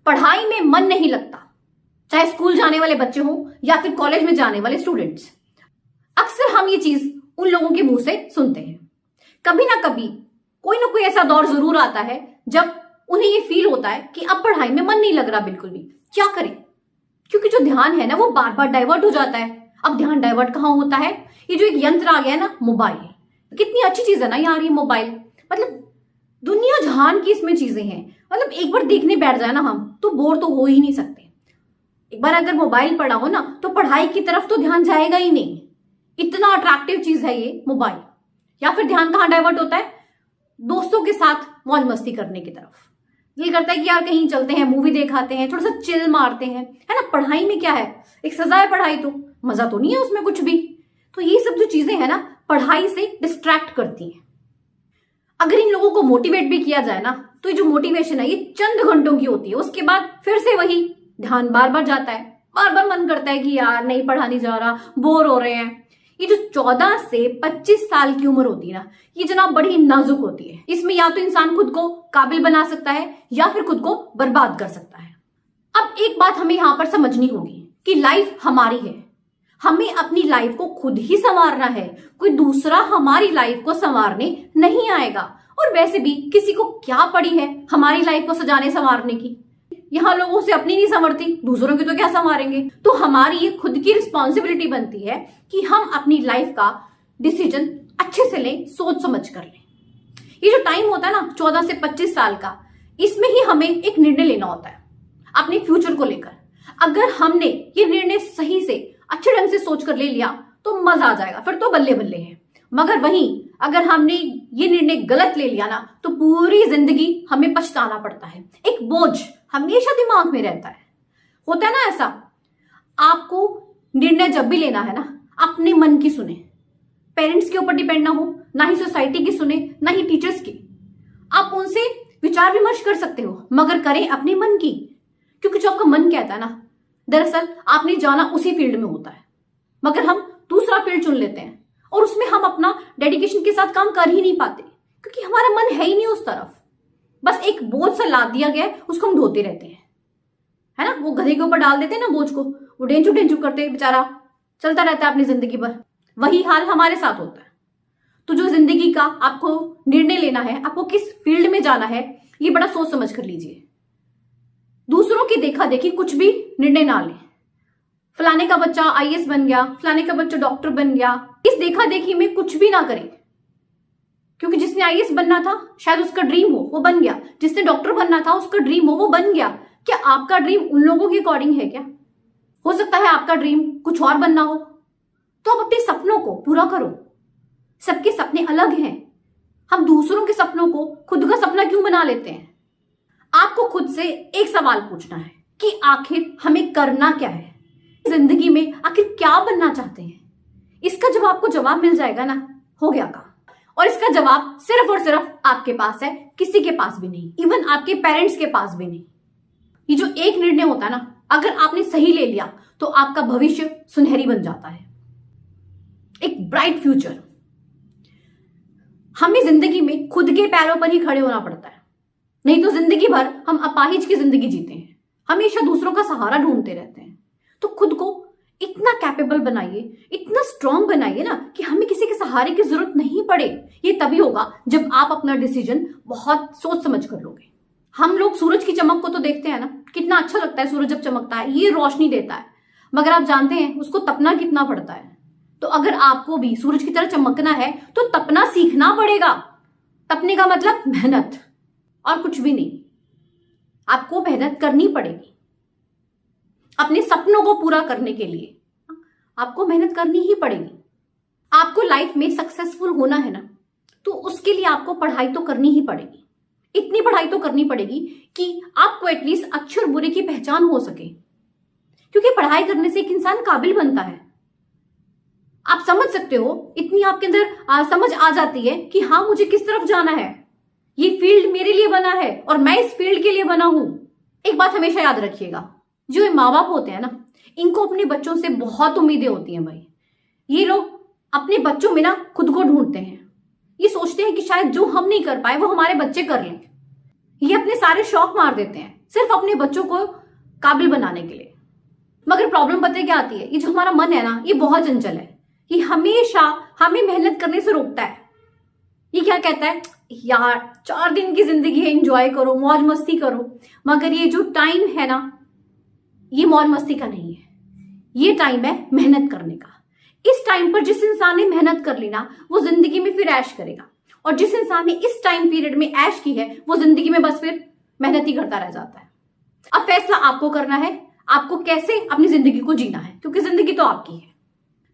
पढ़ाई में मन नहीं लगता, चाहे स्कूल जाने वाले बच्चे हों या फिर कॉलेज में जाने वाले स्टूडेंट्स। अक्सर हम ये चीज उन लोगों के मुंह से सुनते हैं। कभी ना कभी कोई ना कोई ऐसा दौर जरूर आता है जब उन्हें ये फील होता है कि अब पढ़ाई में मन नहीं लग रहा बिल्कुल भी, क्या करें? क्योंकि जो ध्यान है ना वो बार बार डाइवर्ट हो जाता है। अब ध्यान डाइवर्ट कहाँ होता है? ये जो एक यंत्र आ गया है ना, मोबाइल, कितनी अच्छी चीज है ना यार ये मोबाइल। मतलब दुनिया जहान की इसमें चीजें हैं। मतलब एक बार देखने बैठ जाए ना हम तो बोर तो हो ही नहीं सकते। एक बार अगर मोबाइल पढ़ा हो ना तो पढ़ाई की तरफ तो ध्यान जाएगा ही नहीं। इतना अट्रैक्टिव चीज है ये मोबाइल। या फिर ध्यान कहाँ डाइवर्ट होता है? दोस्तों के साथ मौज मस्ती करने की तरफ। दिल करता है कि यार कहीं चलते हैं, मूवी देखाते हैं, थोड़ा सा चिल मारते हैं, है ना। पढ़ाई में क्या है, एक सजा है पढ़ाई, तो मजा तो नहीं है उसमें कुछ भी। तो ये सब जो चीजें है ना पढ़ाई से डिस्ट्रैक्ट करती हैं। अगर इन लोगों को मोटिवेट भी किया जाए ना तो ये जो मोटिवेशन है ये चंद घंटों की होती है। उसके बाद फिर से वही ध्यान बार बार जाता है, बार बार मन करता है कि यार नहीं पढ़ा नहीं जा रहा, बोर हो रहे हैं। ये जो 14 से 25 साल की उम्र होती है ना, ये जनाब बड़ी नाजुक होती है। इसमें या तो इंसान खुद को काबिल बना सकता है या फिर खुद को बर्बाद कर सकता है। अब एक बात हमें यहां पर समझनी होगी कि लाइफ हमारी है, हमें अपनी लाइफ को खुद ही संवारना है। कोई दूसरा हमारी लाइफ को संवारने नहीं आएगा। और वैसे भी किसी को क्या पड़ी है हमारी लाइफ को सजाने संवारने की। यहाँ लोगों से अपनी नहीं संवरती, दूसरों की तो क्या संवारेंगे। तो हमारी ये खुद की रिस्पॉन्सिबिलिटी बनती है कि हम अपनी लाइफ का डिसीजन अच्छे से लें, सोच समझ कर लें। ये जो टाइम होता है ना 14 से 25 साल का, इसमें ही हमें एक निर्णय लेना होता है अपने फ्यूचर को लेकर। अगर हमने ये निर्णय सही से अच्छे ढंग से सोच कर ले लिया तो मजा आ जाएगा, फिर तो बल्ले बल्ले है। मगर वहीं अगर हमने ये निर्णय गलत ले लिया ना तो पूरी जिंदगी हमें पछताना पड़ता है। एक बोझ हमेशा दिमाग में रहता है। होता है ना ऐसा। आपको निर्णय जब भी लेना है ना अपने मन की सुने, पेरेंट्स के ऊपर डिपेंड ना हो, ना ही सोसाइटी की सुने, ना ही टीचर्स की। आप उनसे विचार विमर्श कर सकते हो मगर करें अपने मन की। क्योंकि जो आपका मन कहता है ना, दरअसल आपने जाना उसी फील्ड में होता है, मगर हम दूसरा फील्ड चुन लेते हैं और उसमें हम अपना डेडिकेशन के साथ काम कर ही नहीं पाते क्योंकि हमारा मन है ही नहीं उस तरफ। बस एक बोझ सा लाद दिया गया है, उसको हम ढोते रहते हैं, है ना। वो गधे के ऊपर डाल देते हैं ना बोझ को, वो डेंचू डेंचू करते बेचारा चलता रहता है अपनी जिंदगी भर। वही हाल हमारे साथ होता है। तो जो जिंदगी का आपको निर्णय लेना है, आपको किस फील्ड में जाना है, ये बड़ा सोच समझ कर लीजिए। दूसरों की देखा देखी कुछ भी निर्णय ना लें। फलाने का बच्चा आईएएस बन गया, फलाने का बच्चा डॉक्टर बन गया, इस देखा देखी में कुछ भी ना करें। क्योंकि जिसने आईएएस बनना था शायद उसका ड्रीम हो, वो बन गया। जिसने डॉक्टर बनना था उसका ड्रीम हो, वो बन गया। क्या आपका ड्रीम उन लोगों के अकॉर्डिंग है क्या? हो सकता है आपका ड्रीम कुछ और बनना हो। तो आप अपने सपनों को पूरा करो। सबके सपने अलग हैं। हम दूसरों के सपनों को खुद का सपना क्यों बना लेते हैं? आपको खुद से एक सवाल पूछना है कि आखिर हमें करना क्या है जिंदगी में, आखिर क्या बनना चाहते हैं। इसका जब आपको जवाब मिल जाएगा ना, हो गया काम। और इसका जवाब सिर्फ और सिर्फ आपके पास है, किसी के पास भी नहीं, इवन आपके पेरेंट्स के पास भी नहीं। ये जो एक निर्णय होता है ना, अगर आपने सही ले लिया तो आपका भविष्य सुनहरी बन जाता है, एक ब्राइट फ्यूचर। हमें जिंदगी में खुद के पैरों पर ही खड़े होना पड़ता है, नहीं तो जिंदगी भर हम अपाहिज की जिंदगी जीते हैं, हमेशा दूसरों का सहारा ढूंढते रहते हैं। तो खुद को इतना कैपेबल बनाइए, इतना स्ट्रांग बनाइए ना कि हमें किसी के सहारे की जरूरत नहीं पड़े। ये तभी होगा जब आप अपना डिसीजन बहुत सोच समझ कर लोगे। हम लोग सूरज की चमक को तो देखते हैं ना, कितना अच्छा लगता है सूरज जब चमकता है, ये रोशनी देता है। मगर आप जानते हैं उसको तपना कितना पड़ता है। तो अगर आपको भी सूरज की तरह चमकना है तो तपना सीखना पड़ेगा। तपने का मतलब मेहनत और कुछ भी नहीं। आपको मेहनत करनी पड़ेगी अपने सपनों को पूरा करने के लिए। आपको मेहनत करनी ही पड़ेगी। आपको लाइफ में सक्सेसफुल होना है ना, तो उसके लिए आपको पढ़ाई तो करनी ही पड़ेगी। इतनी पढ़ाई तो करनी पड़ेगी कि आपको एटलीस्ट अच्छे और बुरे की पहचान हो सके। क्योंकि पढ़ाई करने से एक इंसान काबिल बनता है। आप समझ सकते हो, इतनी आपके अंदर समझ आ जाती है कि हाँ मुझे किस तरफ जाना है, ये फील्ड मेरे लिए बना है और मैं इस फील्ड के लिए बना हूं। एक बात हमेशा याद रखिएगा, जो ये माँ बाप होते हैं ना, इनको अपने बच्चों से बहुत उम्मीदें होती हैं भाई। ये लोग अपने बच्चों में ना खुद को ढूंढते हैं। ये सोचते हैं कि शायद जो हम नहीं कर पाए वो हमारे बच्चे कर लें। ये अपने सारे शौक मार देते हैं सिर्फ अपने बच्चों को काबिल बनाने के लिए। मगर प्रॉब्लम पता है क्या आती है, ये जो हमारा मन है ना, ये बहुत चंचल है। ये हमेशा हमें मेहनत करने से रोकता है। ये क्या कहता है, यार 4 दिन की जिंदगी है, एंजॉय करो, मौज मस्ती करो। मगर ये जो टाइम है ना, ये मौज मस्ती का नहीं है, ये टाइम है मेहनत करने का। इस टाइम पर जिस इंसान ने मेहनत कर ली ना, वो जिंदगी में फिर ऐश करेगा। और जिस इंसान ने इस टाइम पीरियड में ऐश की है, वो जिंदगी में बस फिर मेहनत ही करता रह जाता है। अब फैसला आपको करना है, आपको कैसे अपनी जिंदगी को जीना है, क्योंकि जिंदगी तो आपकी है।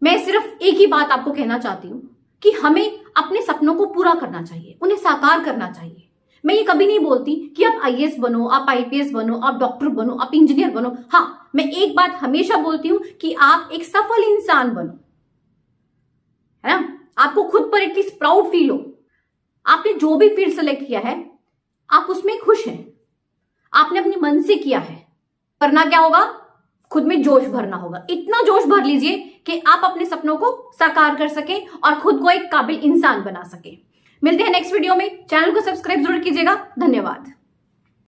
मैं सिर्फ एक ही बात आपको कहना चाहती हूं कि हमें अपने सपनों को पूरा करना चाहिए, उन्हें साकार करना चाहिए। मैं ये कभी नहीं बोलती कि आप आईएएस बनो, आप आईपीएस बनो, आप डॉक्टर बनो, आप इंजीनियर बनो। हाँ, मैं एक बात हमेशा बोलती हूं कि आप एक सफल इंसान बनो, है ना। आपको खुद पर एटलीस्ट प्राउड फील हो। आपने जो भी फील्ड सेलेक्ट किया है, आप उसमें खुश हैं, आपने अपने मन से किया है। करना क्या होगा, खुद में जोश भरना होगा। इतना जोश भर लीजिए कि आप अपने सपनों को साकार कर सके और खुद को एक काबिल इंसान बना सके। मिलते हैं नेक्स्ट वीडियो में। चैनल को सब्सक्राइब जरूर कीजिएगा। धन्यवाद।